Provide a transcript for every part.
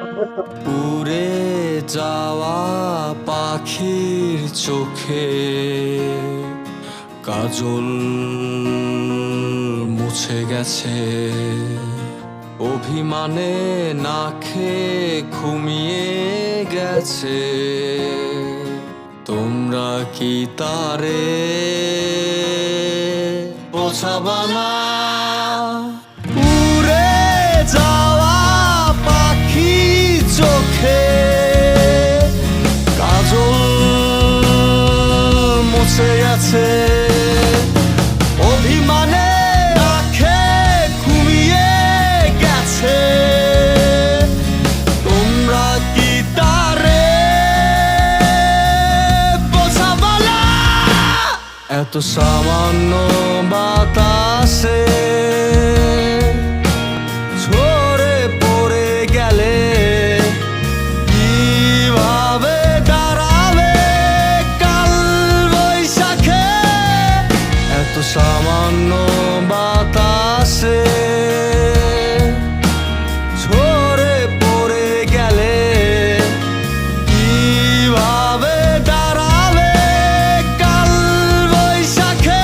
উড়ে যাওয়া পাখির চোখে কাজল মুছে গেছে, অভিমানে না খেয়ে ঘুমিয়ে গেছে। তোমরা কি তারে বোঝাবা না? উড়ে যাওয়া পাখি চোখে কাজল মুছে গেছে, অভিমানে না খেয়ে ঘুমিয়ে গেছে। তোমরা কি তারে বোঝাবা না? এত সামান্য বাতাসে ঝরে পড়ে গেলে কিভাবে দাঁড়াবে কাল বৈশাখে? এত সামান্য বাতাসে ঝরে পড়ে গেলে কিভাবে দাঁড়াবে কাল বৈশাখে?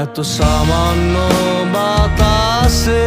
এত সামান্য বাতাসে